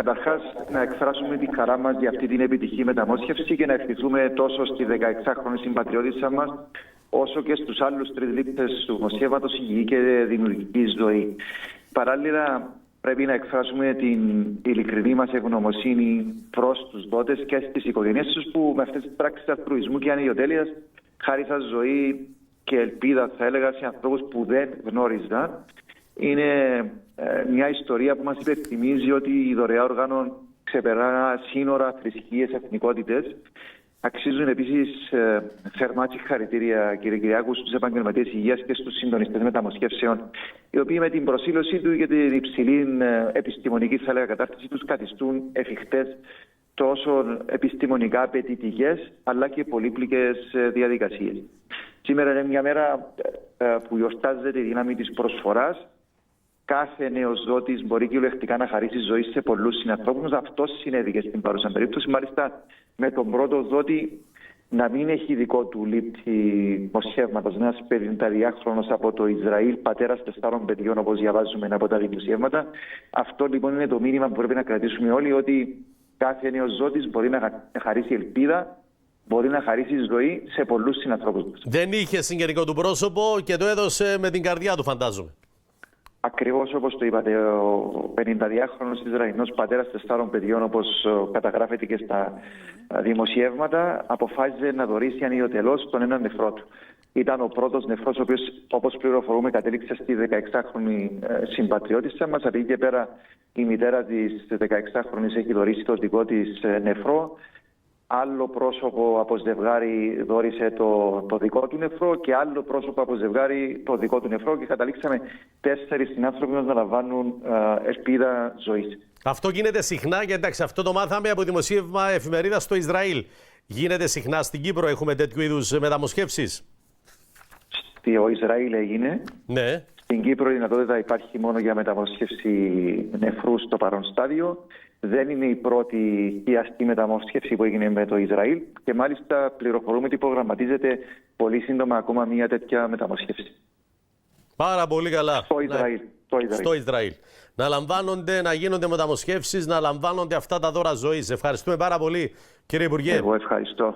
Καταρχάς, να εκφράσουμε τη χαρά μας για αυτή την επιτυχή μεταμόσχευση και να ευχηθούμε τόσο στη 16χρονη συμπατριώτισσα μας, όσο και στους άλλους τριτλήπτες του δημοσιεύματος υγιή και δημιουργική ζωή. Παράλληλα, πρέπει να εκφράσουμε την ειλικρινή μας ευγνωμοσύνη προς τους δότες και στις οικογένειες τους που με αυτές τις πράξεις αλτρουισμού και ανηλιοτέλειας χάρισαν ζωή και ελπίδα, θα έλεγα, σε ανθρώπους που δεν γνώριζαν. Είναι μια ιστορία που μας υπενθυμίζει ότι η δωρεά οργάνων ξεπερνά σύνορα, θρησκείες, εθνικότητες. Αξίζουν επίσης θερμά συγχαρητήρια, κύριε Κυριάκου, στους επαγγελματίες υγείας και στους συντονιστές μεταμοσχεύσεων, οι οποίοι με την προσήλωσή του και την υψηλή επιστημονική, θα έλεγα, κατάρτιση τους καθιστούν εφικτές τόσο επιστημονικά απαιτητικές αλλά και πολύπλοκες διαδικασίες. Σήμερα είναι μια μέρα που γιορτάζεται η δύναμη της προσφοράς. Κάθε νέος δότης μπορεί κυριολεκτικά να χαρίσει ζωή σε πολλούς συνανθρώπους. Αυτό συνέβη και στην παρούσα περίπτωση. Μάλιστα, με τον πρώτο δότη να μην έχει δικό του λήπτη δημοσιεύματος. Ένας 52χρονος από το Ισραήλ, πατέρας 4 παιδιών, όπως διαβάζουμε από τα δημοσιεύματα. Αυτό λοιπόν είναι το μήνυμα που πρέπει να κρατήσουμε όλοι, ότι κάθε νέος δότης μπορεί να χαρίσει ελπίδα, μπορεί να χαρίσει ζωή σε πολλούς συνανθρώπους. Δεν είχε συγγενικό του πρόσωπο και το έδωσε με την καρδιά του, φαντάζομαι. Ακριβώς όπως το είπατε, ο 52χρονος Ισραηλινός πατέρας 4 παιδιών, όπως καταγράφεται και στα δημοσιεύματα, αποφάσισε να δωρήσει ανιδιοτελώς τον έναν νεφρό του. Ήταν ο πρώτος νεφρός, ο οποίος, όπως πληροφορούμε, κατέληξε στη 16χρονη συμπατριώτισσα μας. Από εκεί και πέρα η μητέρα της 16χρονης έχει δωρήσει το δικό της νεφρό. Άλλο πρόσωπο από ζευγάρι δώρισε το δικό του νεφρό και άλλο πρόσωπο από ζευγάρι το δικό του νεφρό και καταλήξαμε 4 συνάνθρωποι μας να λαμβάνουν ελπίδα ζωής. Αυτό γίνεται συχνά, γιατί εντάξει, αυτό το μάθαμε από δημοσίευμα εφημερίδας στο Ισραήλ. Γίνεται συχνά στην Κύπρο, έχουμε τέτοιου είδους μεταμοσχεύσεις? Στο Ισραήλ έγινε. Ναι. Στην Κύπρο η δυνατότητα υπάρχει μόνο για μεταμόσχευση νεφρού στο παρόν στάδιο. Δεν είναι η πρώτη χιαστή μεταμόσχευση που έγινε με το Ισραήλ και μάλιστα πληροφορούμε ότι προγραμματίζεται πολύ σύντομα ακόμα μια τέτοια μεταμόσχευση. Πάρα πολύ καλά. Στο Ισραήλ. Να γίνονται μεταμοσχεύσεις, να λαμβάνονται αυτά τα δώρα ζωής. Ευχαριστούμε πάρα πολύ, κύριε Υπουργέ. Εγώ ευχαριστώ.